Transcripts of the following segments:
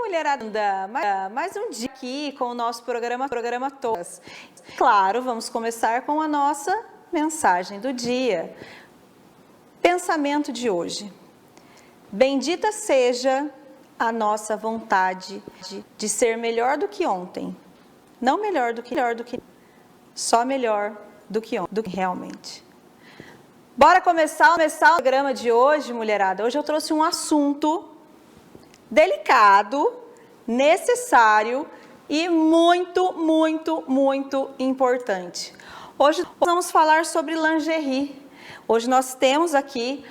mulherada, mais um dia aqui com o nosso programa Todas. Claro, vamos começar com a nossa mensagem do dia. Pensamento de hoje. Bendita seja a nossa vontade de ser melhor do que ontem. Não melhor do que só melhor do que ontem, realmente. Bora começar o programa de hoje, mulherada. Hoje eu trouxe um assunto delicado, necessário e muito importante. Hoje vamos falar sobre lingerie. Hoje nós temos aqui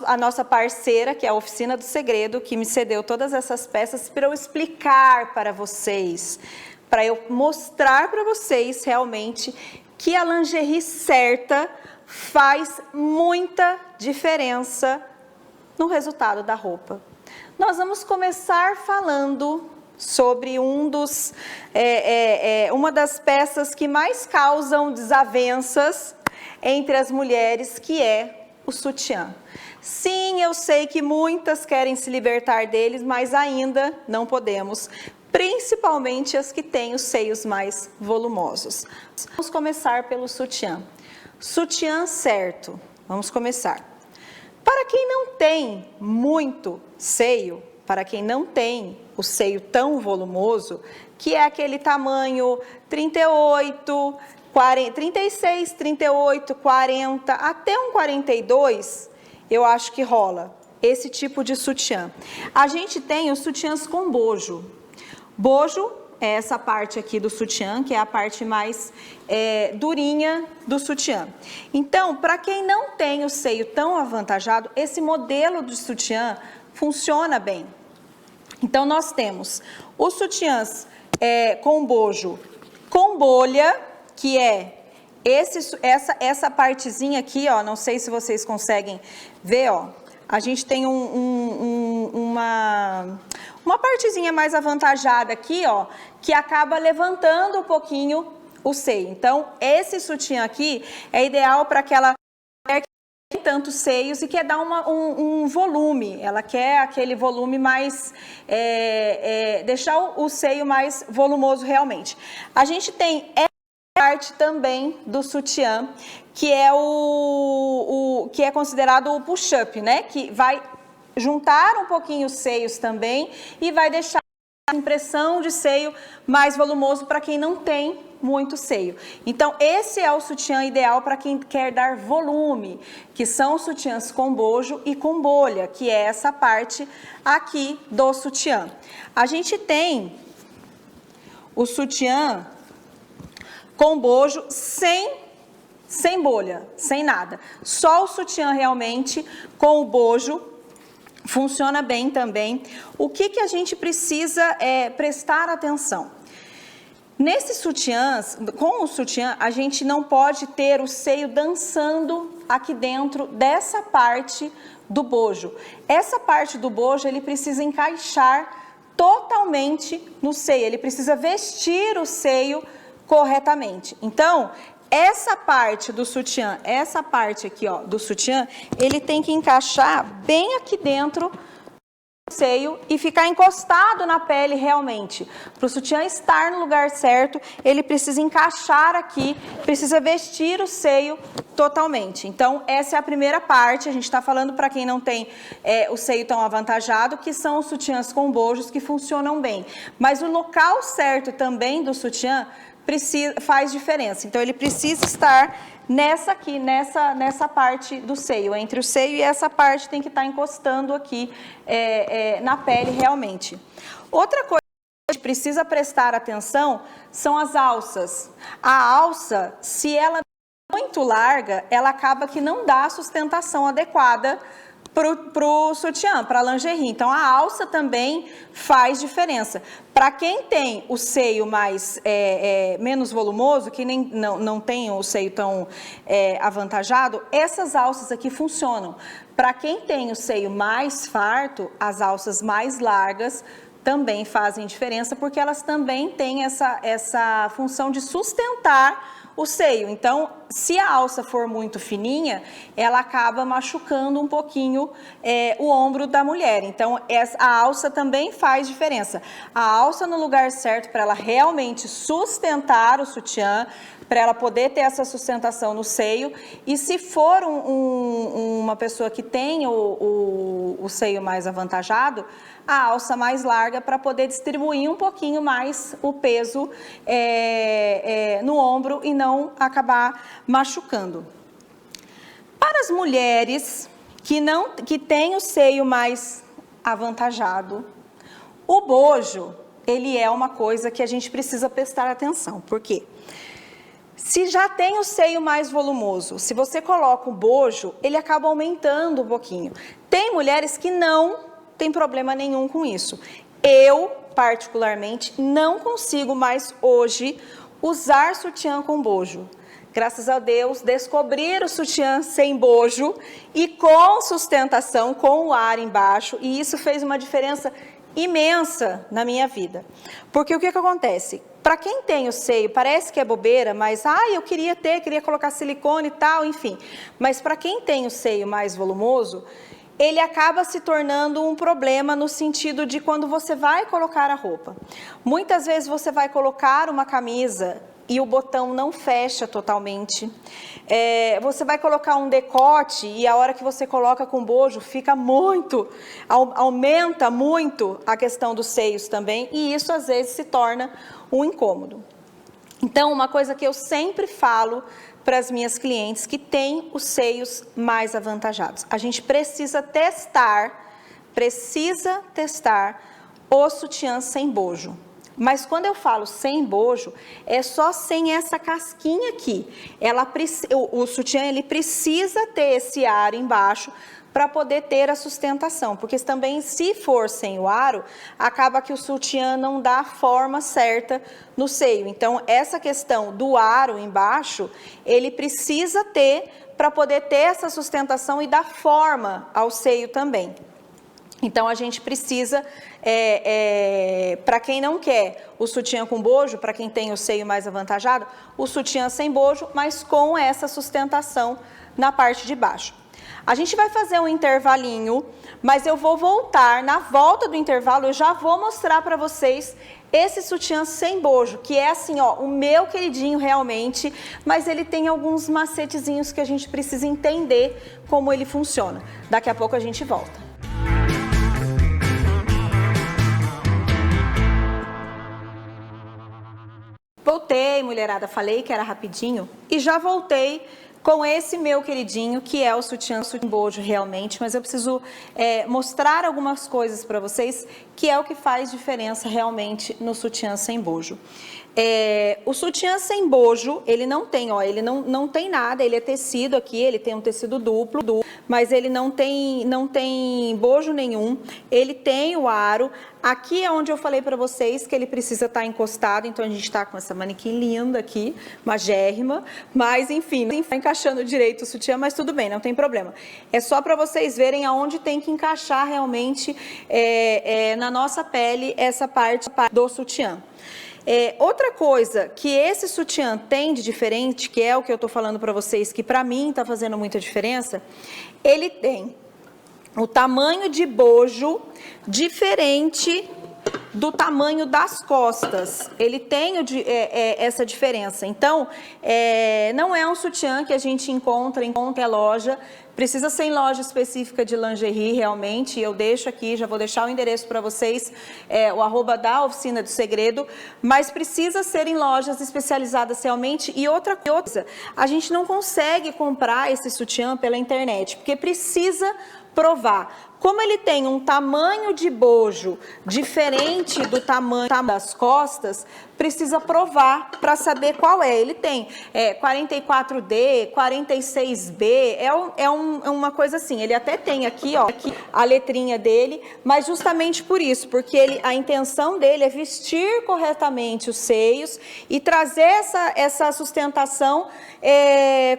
a nossa parceira, que é a Oficina do Segredo, que me cedeu todas essas peças para eu explicar para vocês, para eu mostrar para vocês realmente que a lingerie certa faz muita diferença no resultado da roupa. Nós vamos começar falando sobre uma das peças que mais causam desavenças entre as mulheres, que é o sutiã. Sim, eu sei que muitas querem se libertar deles, mas ainda não podemos, principalmente as que têm os seios mais volumosos. Vamos começar pelo sutiã. Sutiã certo, vamos começar. Para quem não tem muito seio, para quem não tem o seio tão volumoso, que é aquele tamanho 38, 40, 36, 38, 40, até um 42, eu acho que rola esse tipo de sutiã. A gente tem os sutiãs com bojo. Bojo é essa parte aqui do sutiã, que é a parte mais durinha do sutiã. Então, para quem não tem o seio tão avantajado, esse modelo de sutiã funciona bem. Então, nós temos os sutiãs com bojo, com bolha, que é essa partezinha aqui, ó, não sei se vocês conseguem ver, ó. A gente tem uma partezinha mais avantajada aqui, ó, que acaba levantando um pouquinho o seio. Então, esse sutiã aqui é ideal para aquela mulher que não tem tantos seios e quer dar um volume. Ela quer aquele volume mais, deixar o seio mais volumoso realmente. A gente tem parte também do sutiã, que é que é considerado o push-up, né? Que vai juntar um pouquinho os seios também e vai deixar a impressão de seio mais volumoso para quem não tem muito seio. Então, esse é o sutiã ideal para quem quer dar volume, que são os sutiãs com bojo e com bolha, que é essa parte aqui do sutiã. A gente tem o sutiã com bojo, sem bolha, sem nada. Só o sutiã realmente com o bojo funciona bem também. O que a gente precisa prestar atenção? Nesses sutiãs, com o sutiã, a gente não pode ter o seio dançando aqui dentro dessa parte do bojo. Essa parte do bojo, ele precisa encaixar totalmente no seio, ele precisa vestir o seio corretamente. Então, essa parte do sutiã, essa parte aqui, ó, do sutiã, ele tem que encaixar bem aqui dentro do seio e ficar encostado na pele realmente. Para o sutiã estar no lugar certo, ele precisa encaixar aqui, precisa vestir o seio totalmente. Então, essa é a primeira parte. A gente está falando para quem não tem o seio tão avantajado, que são os sutiãs com bojos que funcionam bem. Mas o local certo também do sutiã faz diferença. Então, ele precisa estar nessa parte do seio, entre o seio e essa parte tem que estar encostando aqui na pele realmente. Outra coisa que a gente precisa prestar atenção são as alças. A alça, se ela é muito larga, ela acaba que não dá a sustentação adequada pro sutiã, para a lingerie. Então, a alça também faz diferença. Para quem tem o seio mais menos volumoso, que não tem o seio tão avantajado, essas alças aqui funcionam. Para quem tem o seio mais farto, as alças mais largas também fazem diferença, porque elas também têm essa função de sustentar o seio. Então, se a alça for muito fininha, ela acaba machucando um pouquinho o ombro da mulher. Então, a alça também faz diferença. A alça no lugar certo para ela realmente sustentar o sutiã, para ela poder ter essa sustentação no seio. E se for uma pessoa que tem o seio mais avantajado, a alça mais larga para poder distribuir um pouquinho mais o peso no ombro e não acabar machucando. Para as mulheres que têm o seio mais avantajado, o bojo, ele é uma coisa que a gente precisa prestar atenção. Por quê? Se já tem o seio mais volumoso, se você coloca o bojo, ele acaba aumentando um pouquinho. Tem mulheres que não tem problema nenhum com isso. Eu, particularmente, não consigo mais hoje usar sutiã com bojo. Graças a Deus, descobrir o sutiã sem bojo e com sustentação, com o ar embaixo, e isso fez uma diferença imensa na minha vida. Porque o que acontece? Para quem tem o seio, parece que é bobeira, mas eu queria colocar silicone e tal, enfim. Mas para quem tem o seio mais volumoso, ele acaba se tornando um problema no sentido de quando você vai colocar a roupa. Muitas vezes você vai colocar uma camisa e o botão não fecha totalmente. Você vai colocar um decote e a hora que você coloca com bojo fica aumenta muito a questão dos seios também, e isso às vezes se torna um incômodo. Então, uma coisa que eu sempre falo para as minhas clientes que têm os seios mais avantajados: a gente precisa testar o sutiã sem bojo. Mas quando eu falo sem bojo, é só sem essa casquinha aqui. O sutiã ele precisa ter esse aro embaixo para poder ter a sustentação, porque também se for sem o aro, acaba que o sutiã não dá a forma certa no seio. Então, essa questão do aro embaixo, ele precisa ter para poder ter essa sustentação e dar forma ao seio também. Então, a gente precisa, para quem não quer o sutiã com bojo, para quem tem o seio mais avantajado, o sutiã sem bojo, mas com essa sustentação na parte de baixo. A gente vai fazer um intervalinho, mas eu vou voltar, na volta do intervalo, eu já vou mostrar para vocês esse sutiã sem bojo, que é assim, ó, o meu queridinho realmente, mas ele tem alguns macetezinhos que a gente precisa entender como ele funciona. Daqui a pouco a gente volta. Voltei, mulherada, falei que era rapidinho e já voltei com esse meu queridinho, que é o sutiã sem bojo realmente, mas eu preciso mostrar algumas coisas para vocês, que é o que faz diferença realmente no sutiã sem bojo. O sutiã sem bojo, ele não tem, ó, ele não tem nada, ele é tecido aqui, ele tem um tecido duplo, mas ele não tem bojo nenhum, ele tem o aro. Aqui é onde eu falei para vocês que ele precisa estar encostado, então a gente está com essa manequim linda aqui, magérrima, mas enfim, não está encaixando direito o sutiã, mas tudo bem, não tem problema. É só para vocês verem aonde tem que encaixar realmente na nossa pele essa parte do sutiã. Outra coisa que esse sutiã tem de diferente, que é o que eu estou falando para vocês, que para mim está fazendo muita diferença, ele tem o tamanho de bojo diferente do tamanho das costas. Ele tem essa diferença. Então, não é um sutiã que a gente encontra em qualquer loja. Precisa ser em loja específica de lingerie, realmente. Eu deixo aqui, já vou deixar o endereço para vocês, o @ da Oficina do Segredo, mas precisa ser em lojas especializadas realmente. E outra coisa, a gente não consegue comprar esse sutiã pela internet, porque precisa provar. Como ele tem um tamanho de bojo diferente do tamanho das costas, precisa provar para saber qual é. Ele tem 44D, 46B, uma coisa assim. Ele até tem aqui, ó, a letrinha dele, mas justamente por isso, porque a intenção dele é vestir corretamente os seios e trazer essa sustentação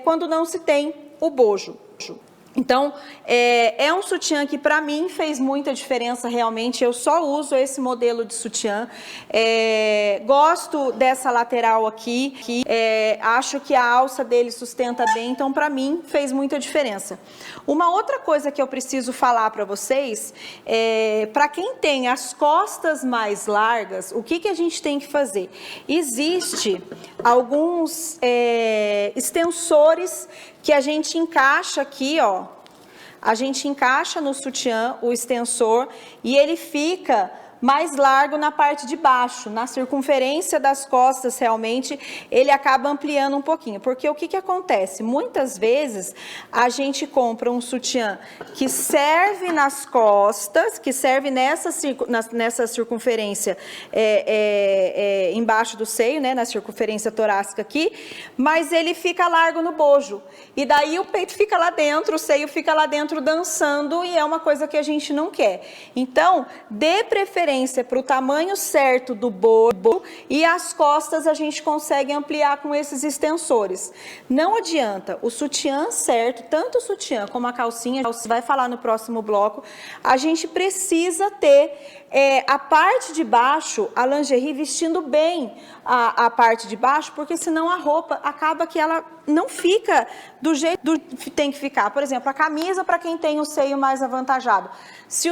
quando não se tem o bojo. Então, é um sutiã que para mim fez muita diferença realmente, eu só uso esse modelo de sutiã, gosto dessa lateral aqui, acho que a alça dele sustenta bem, então para mim fez muita diferença. Uma outra coisa que eu preciso falar para vocês, para quem tem as costas mais largas, o que a gente tem que fazer? Existe alguns extensores que a gente encaixa aqui, ó, a gente encaixa no sutiã o extensor e ele fica mais largo na parte de baixo, na circunferência das costas, realmente, ele acaba ampliando um pouquinho, porque o que acontece? Muitas vezes, a gente compra um sutiã que serve nas costas, que serve nessa circunferência embaixo do seio, né, na circunferência torácica aqui, mas ele fica largo no bojo, e daí o peito fica lá dentro, o seio fica lá dentro dançando, e é uma coisa que a gente não quer. Então, dê preferência para o tamanho certo do bojo e as costas a gente consegue ampliar com esses extensores. Não adianta, o sutiã certo, tanto o sutiã como a calcinha, você vai falar no próximo bloco, a gente precisa ter a parte de baixo, a lingerie vestindo bem a parte de baixo, porque senão a roupa acaba que ela não fica do jeito que tem que ficar. Por exemplo, a camisa para quem tem o seio mais avantajado. Se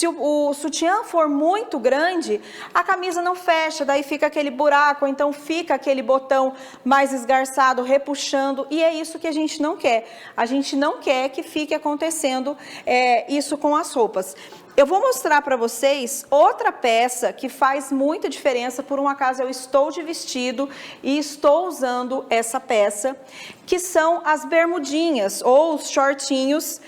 o sutiã for muito grande, a camisa não fecha, daí fica aquele buraco, então fica aquele botão mais esgarçado, repuxando, e é isso que a gente não quer. A gente não quer que fique acontecendo isso com as roupas. Eu vou mostrar para vocês outra peça que faz muita diferença, por um acaso eu estou de vestido e estou usando essa peça, que são as bermudinhas ou os shortinhos,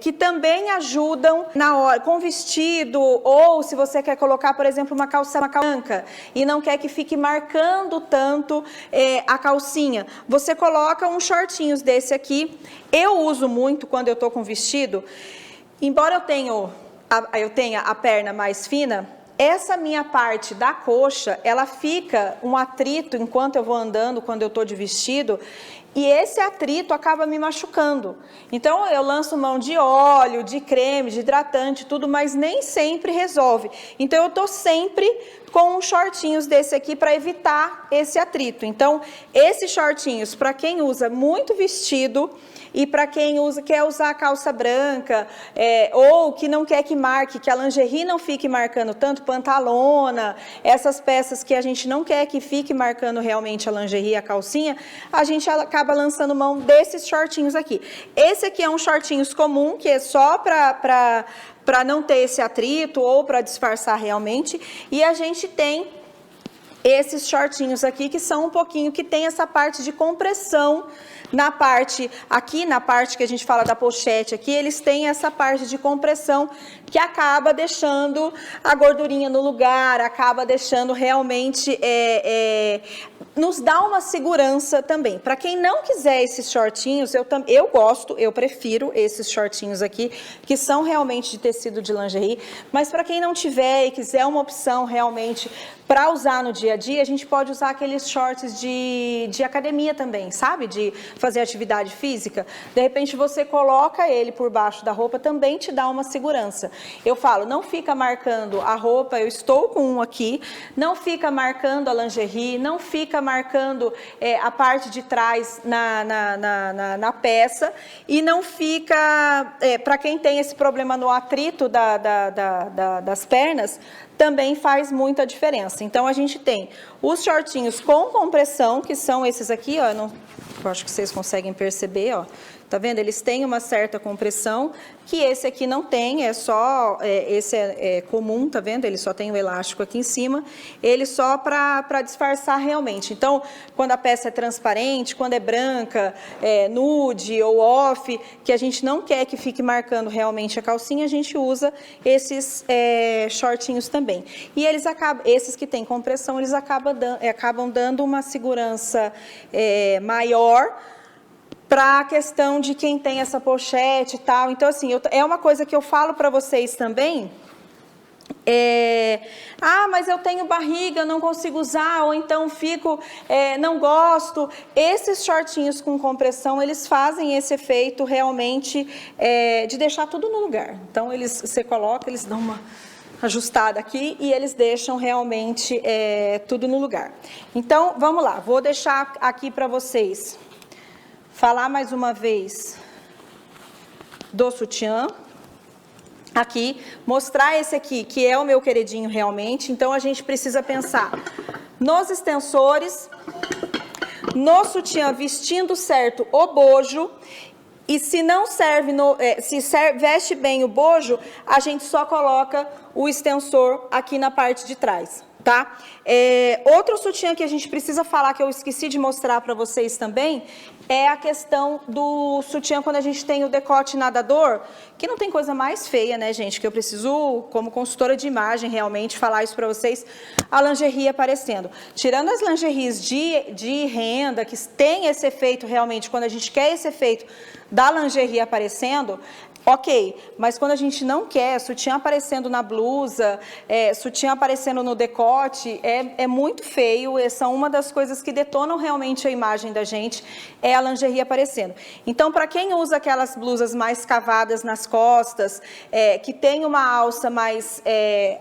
que também ajudam na hora, com vestido, ou se você quer colocar, por exemplo, uma calça branca e não quer que fique marcando tanto a calcinha, você coloca uns shortinhos desse aqui. Eu uso muito quando eu estou com vestido. Embora eu tenha a perna mais fina, essa minha parte da coxa, ela fica um atrito enquanto eu vou andando, quando eu estou de vestido, e esse atrito acaba me machucando. Então, eu lanço mão de óleo, de creme, de hidratante, tudo, mas nem sempre resolve. Então, eu estou sempre com uns shortinhos desse aqui para evitar esse atrito. Então, esses shortinhos, para quem usa muito vestido, e para quem quer usar a calça branca, ou que não quer que marque, que a lingerie não fique marcando tanto, pantalona, essas peças que a gente não quer que fique marcando realmente a lingerie, a calcinha, a gente acaba lançando mão desses shortinhos aqui. Esse aqui é um shortinhos comum, que é só para não ter esse atrito ou para disfarçar realmente, e a gente tem esses shortinhos aqui que são um pouquinho, que tem essa parte de compressão na parte, aqui na parte que a gente fala da pochete aqui, eles têm essa parte de compressão que acaba deixando a gordurinha no lugar, acaba deixando realmente, nos dá uma segurança também. Para quem não quiser esses shortinhos, eu gosto, eu prefiro esses shortinhos aqui, que são realmente de tecido de lingerie, mas para quem não tiver e quiser uma opção realmente para usar no dia a dia, a gente pode usar aqueles shorts de academia também, sabe? De fazer atividade física. De repente você coloca ele por baixo da roupa, também te dá uma segurança. Eu falo, não fica marcando a roupa, eu estou com um aqui, não fica marcando a lingerie, não fica marcando a parte de trás na peça, e não fica, para quem tem esse problema no atrito das pernas, também faz muita diferença. Então, a gente tem os shortinhos com compressão, que são esses aqui, ó, eu acho que vocês conseguem perceber, ó. Tá vendo? Eles têm uma certa compressão, que esse aqui não tem, esse é comum, tá vendo? Ele só tem o elástico aqui em cima, ele só para disfarçar realmente. Então, quando a peça é transparente, quando é branca, nude ou off, que a gente não quer que fique marcando realmente a calcinha, a gente usa esses shortinhos também. E eles esses que têm compressão, eles acabam dando uma segurança maior, para a questão de quem tem essa pochete e tal. Então, assim, é uma coisa que eu falo para vocês também, Ah, mas eu tenho barriga, não consigo usar, ou então não gosto. Esses shortinhos com compressão, eles fazem esse efeito realmente de deixar tudo no lugar. Então, você coloca, eles dão uma ajustada aqui e eles deixam realmente tudo no lugar. Então, vamos lá, vou deixar aqui para vocês falar mais uma vez do sutiã. Aqui, mostrar esse aqui, que é o meu queridinho realmente. Então, a gente precisa pensar nos extensores, no sutiã vestindo certo o bojo. E se não serve, veste bem o bojo, a gente só coloca o extensor aqui na parte de trás, tá? Outro sutiã que a gente precisa falar, que eu esqueci de mostrar para vocês também, é a questão do sutiã quando a gente tem o decote nadador, que não tem coisa mais feia, né, gente? Que eu preciso, como consultora de imagem, realmente falar isso para vocês, a lingerie aparecendo. Tirando as lingeries de renda, que tem esse efeito realmente, quando a gente quer esse efeito da lingerie aparecendo, ok, mas quando a gente não quer, sutiã aparecendo na blusa, sutiã aparecendo no decote, é muito feio, essa é uma das coisas que detonam realmente a imagem da gente, é a lingerie aparecendo. Então, para quem usa aquelas blusas mais cavadas nas costas, que tem uma alça mais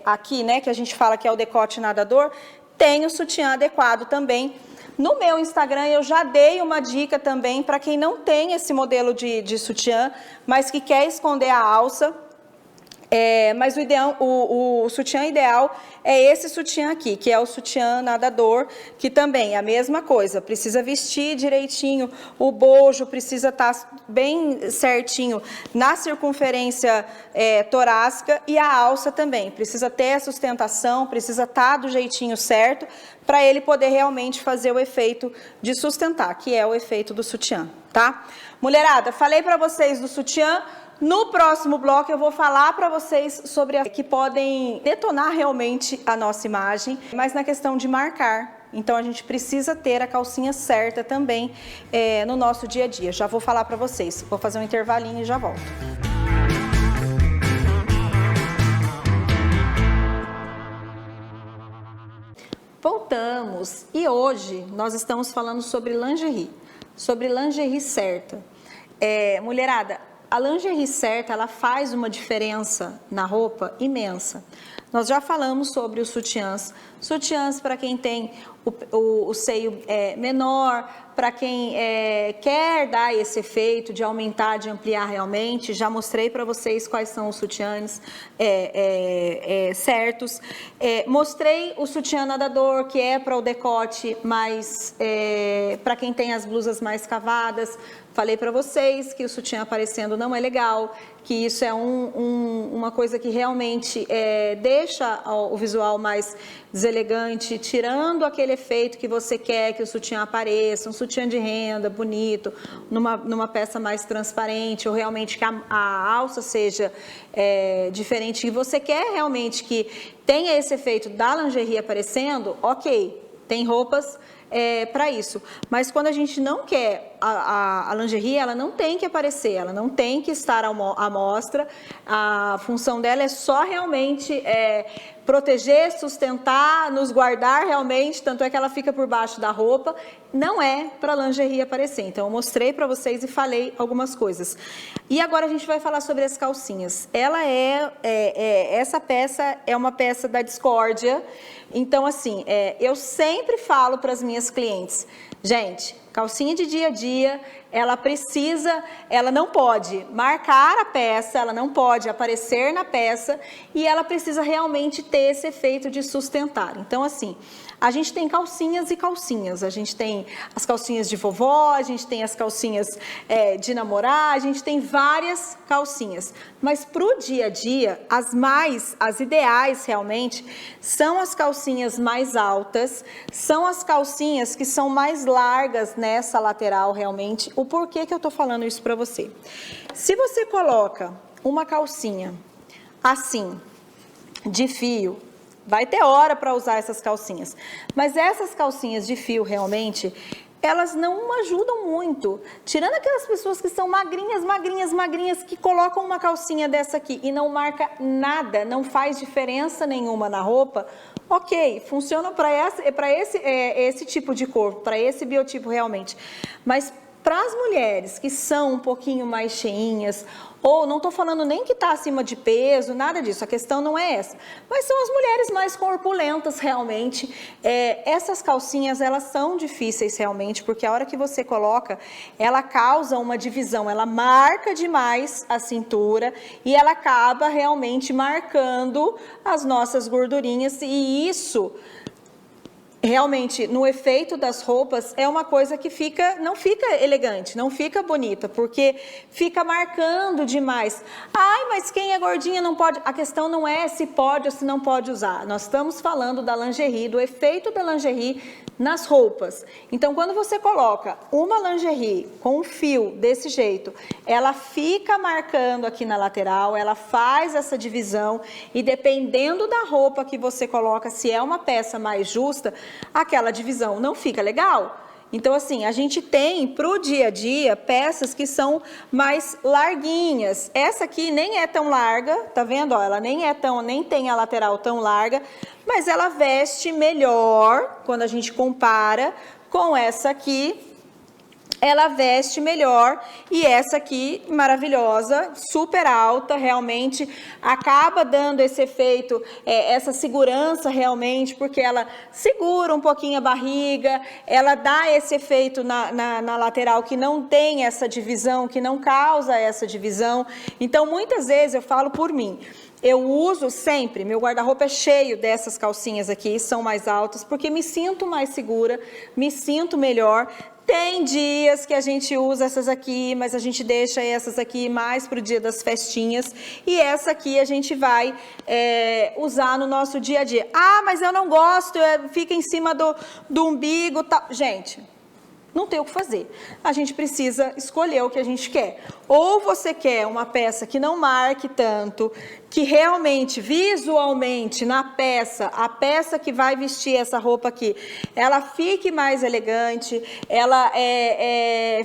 aqui, né, que a gente fala que é o decote nadador, tem o sutiã adequado também. No meu Instagram eu já dei uma dica também para quem não tem esse modelo de sutiã, mas que quer esconder a alça. Mas o sutiã ideal é esse sutiã aqui, que é o sutiã nadador, que também é a mesma coisa, precisa vestir direitinho, o bojo precisa estar bem certinho na circunferência torácica e a alça também, precisa ter a sustentação, precisa estar do jeitinho certo, para ele poder realmente fazer o efeito de sustentar, que é o efeito do sutiã, tá? Mulherada, falei para vocês do sutiã. No próximo bloco eu vou falar para vocês sobre as que podem detonar realmente a nossa imagem, mas na questão de marcar. Então a gente precisa ter a calcinha certa também no nosso dia a dia. Já vou falar para vocês. Vou fazer um intervalinho e já volto. Voltamos e hoje nós estamos falando sobre lingerie certa. Mulherada, a lingerie certa, ela faz uma diferença na roupa imensa. Nós já falamos sobre os sutiãs para quem tem o seio menor, para quem quer dar esse efeito de aumentar, de ampliar realmente. Já mostrei para vocês quais são os sutiãs certos. Mostrei o sutiã nadador, que é para o decote, mas para quem tem as blusas mais cavadas. Falei para vocês que o sutiã aparecendo não é legal, que isso é uma coisa que realmente deixa o visual mais deselegante, tirando aquele efeito que você quer que o sutiã apareça, um sutiã de renda, bonito, numa peça mais transparente, ou realmente que a alça seja diferente, e você quer realmente que tenha esse efeito da lingerie aparecendo, ok, tem roupas para isso, mas quando a gente não quer a lingerie, ela não tem que aparecer, ela não tem que estar à mostra, a função dela é só realmente proteger, sustentar, nos guardar realmente, tanto é que ela fica por baixo da roupa, não é para lingerie aparecer. Então eu mostrei para vocês e falei algumas coisas. E agora a gente vai falar sobre as calcinhas. Essa peça é uma peça da discórdia. Então assim, eu sempre falo para as minhas clientes, gente, calcinha de dia a dia, ela não pode marcar a peça, ela não pode aparecer na peça e ela precisa realmente ter esse efeito de sustentar. Então assim, a gente tem calcinhas e calcinhas, a gente tem as calcinhas de vovó, a gente tem as calcinhas de namorar, a gente tem várias calcinhas, mas para o dia a dia, as ideais realmente, são as calcinhas mais altas, são as calcinhas que são mais largas nessa lateral realmente. O porquê que eu tô falando isso para você? Se você coloca uma calcinha assim, de fio, vai ter hora para usar essas calcinhas, mas essas calcinhas de fio realmente, elas não ajudam muito. Tirando aquelas pessoas que são magrinhas, magrinhas, magrinhas, que colocam uma calcinha dessa aqui e não marca nada, não faz diferença nenhuma na roupa, ok, funciona para esse tipo de corpo, para esse biotipo realmente. Mas para as mulheres que são um pouquinho mais cheinhas, ou não estou falando nem que está acima de peso, nada disso, a questão não é essa. Mas são as mulheres mais corpulentas realmente. Essas calcinhas, elas são difíceis realmente, porque a hora que você coloca, ela causa uma divisão, ela marca demais a cintura e ela acaba realmente marcando as nossas gordurinhas, e isso realmente, no efeito das roupas, é uma coisa que não fica elegante, não fica bonita, porque fica marcando demais. Ai, mas quem é gordinha não pode... A questão não é se pode ou se não pode usar. Nós estamos falando da lingerie, do efeito da lingerie nas roupas. Então, quando você coloca uma lingerie com um fio desse jeito, ela fica marcando aqui na lateral, ela faz essa divisão, e dependendo da roupa que você coloca, se é uma peça mais justa, aquela divisão não fica legal. Então, assim, a gente tem para o dia a dia peças que são mais larguinhas. Essa aqui nem é tão larga, tá vendo? Ó, ela nem tem a lateral tão larga, mas ela veste melhor quando a gente compara com essa aqui. Ela veste melhor, e essa aqui, maravilhosa, super alta, realmente acaba dando esse efeito, essa segurança realmente, porque ela segura um pouquinho a barriga, ela dá esse efeito na lateral, que não tem essa divisão, que não causa essa divisão. Então, muitas vezes, eu falo por mim, eu uso sempre, meu guarda-roupa é cheio dessas calcinhas aqui, são mais altas, porque me sinto mais segura, me sinto melhor. Tem dias que a gente usa essas aqui, mas a gente deixa essas aqui mais para o dia das festinhas, e essa aqui a gente vai usar no nosso dia a dia. Ah, mas eu não gosto, fica em cima do umbigo, tá. Gente, não tem o que fazer. A gente precisa escolher o que a gente quer. Ou você quer uma peça que não marque tanto, que realmente, visualmente, na peça, a peça que vai vestir essa roupa aqui, ela fique mais elegante, ela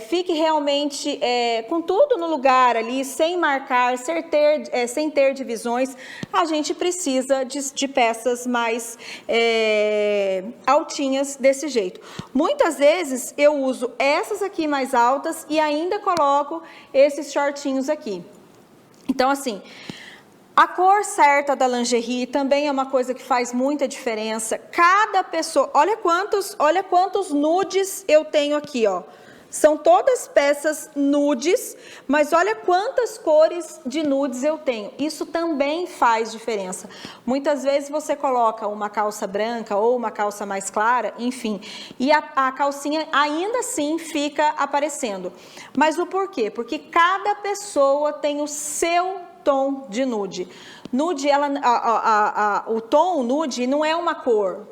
fique realmente com tudo no lugar ali, sem marcar, sem ter divisões. A gente precisa de peças mais altinhas desse jeito. Muitas vezes eu uso essas aqui mais altas e ainda coloco esses shortinhos aqui. Então, assim, a cor certa da lingerie também é uma coisa que faz muita diferença. Cada pessoa, olha quantos nudes eu tenho aqui, ó. São todas peças nudes, mas olha quantas cores de nudes eu tenho. Isso também faz diferença. Muitas vezes você coloca uma calça branca ou uma calça mais clara, enfim, e a calcinha ainda assim fica aparecendo. Mas o porquê? Porque cada pessoa tem o seu tom de nude. Nude, o tom nude não é uma cor,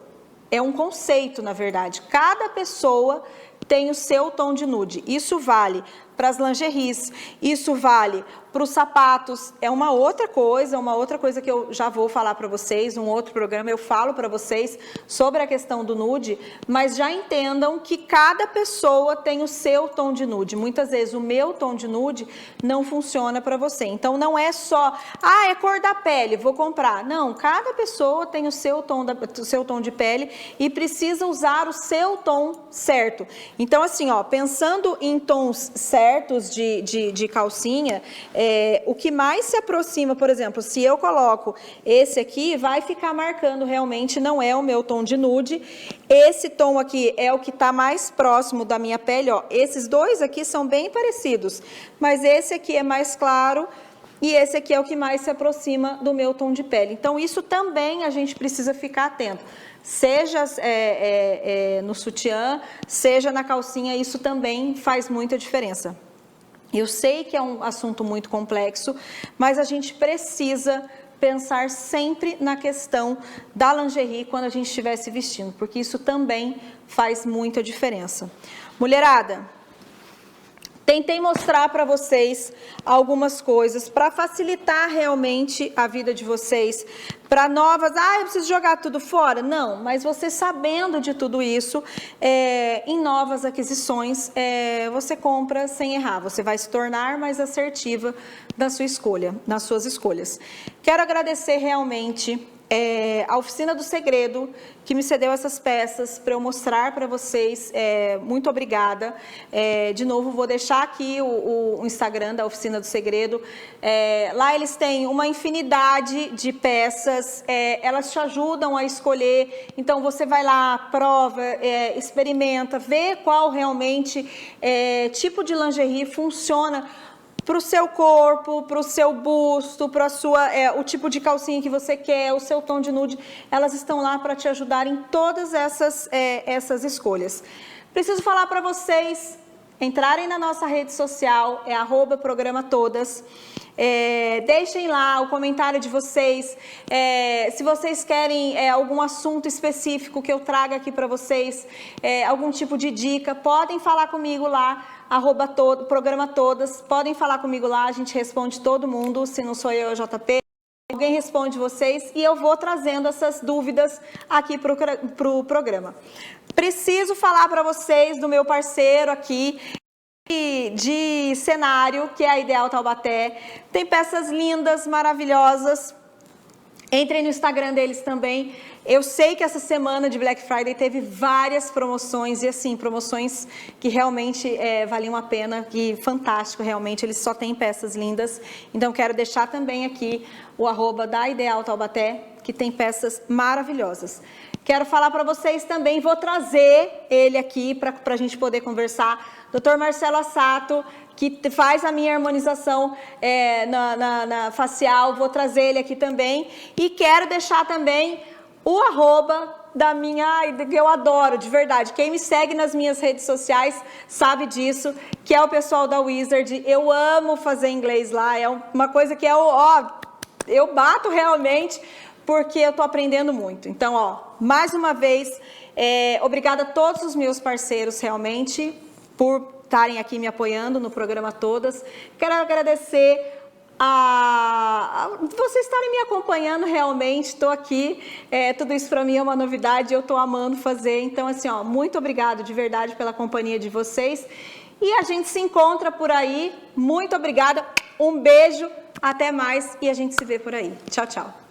é um conceito, na verdade. Cada pessoa tem o seu tom de nude. Isso vale para as lingeries, isso vale para os sapatos. É uma outra coisa que eu já vou falar para vocês, um outro programa eu falo para vocês sobre a questão do nude, mas já entendam que cada pessoa tem o seu tom de nude. Muitas vezes o meu tom de nude não funciona para você. Então não é só, é cor da pele, vou comprar. Não, cada pessoa tem o seu tom de pele e precisa usar o seu tom certo. Então assim, ó, pensando em tons certos de calcinha, o que mais se aproxima, por exemplo, se eu coloco esse aqui, vai ficar marcando realmente, não é o meu tom de nude. Esse tom aqui é o que está mais próximo da minha pele, ó. Esses dois aqui são bem parecidos, mas esse aqui é mais claro e esse aqui é o que mais se aproxima do meu tom de pele. Então, isso também a gente precisa ficar atento. Seja no sutiã, seja na calcinha, isso também faz muita diferença. Eu sei que é um assunto muito complexo, mas a gente precisa pensar sempre na questão da lingerie quando a gente estiver se vestindo, porque isso também faz muita diferença. Mulherada, Tentei mostrar para vocês algumas coisas para facilitar realmente a vida de vocês. Para novas, eu preciso jogar tudo fora? Não, mas você sabendo de tudo isso, em novas aquisições, você compra sem errar. Você vai se tornar mais assertiva na sua escolha, nas suas escolhas. Quero agradecer realmente a Oficina do Segredo, que me cedeu essas peças para eu mostrar para vocês. Muito obrigada. De novo, vou deixar aqui o Instagram da Oficina do Segredo. Lá eles têm uma infinidade de peças, elas te ajudam a escolher. Então, você vai lá, prova, experimenta, vê qual realmente tipo de lingerie funciona para o seu corpo, para o seu busto, para o tipo de calcinha que você quer, o seu tom de nude. Elas estão lá para te ajudar em todas essas escolhas. Preciso falar para vocês entrarem na nossa rede social, @programatodas. Deixem lá o comentário de vocês. Se vocês querem algum assunto específico que eu traga aqui para vocês, algum tipo de dica, podem falar comigo lá. @programatodas, podem falar comigo lá, a gente responde todo mundo, se não sou eu, é o JP, alguém responde vocês e eu vou trazendo essas dúvidas aqui para o programa. Preciso falar para vocês do meu parceiro aqui de cenário, que é a Ideal Taubaté. Tem peças lindas, maravilhosas. Entrem no Instagram deles também. Eu sei que essa semana de Black Friday teve várias promoções, e assim, promoções que realmente valiam a pena, e fantástico, realmente, eles só têm peças lindas. Então, quero deixar também aqui o @ da Ideal Taubaté, que tem peças maravilhosas. Quero falar para vocês também, vou trazer ele aqui para a gente poder conversar, Dr. Marcelo Assato, que faz a minha harmonização na facial, vou trazer ele aqui também. E quero deixar também o @ da minha, que eu adoro, de verdade. Quem me segue nas minhas redes sociais sabe disso, que é o pessoal da Wizard. Eu amo fazer inglês lá, é uma coisa que eu bato realmente, porque eu tô aprendendo muito. Então, mais uma vez, obrigada a todos os meus parceiros, realmente, por estarem aqui me apoiando no programa Todas. Quero agradecer a vocês estarem me acompanhando, realmente, estou aqui, tudo isso para mim é uma novidade, eu estou amando fazer. Então, assim, muito obrigado de verdade pela companhia de vocês. E a gente se encontra por aí. Muito obrigada, um beijo, até mais e a gente se vê por aí. Tchau, tchau.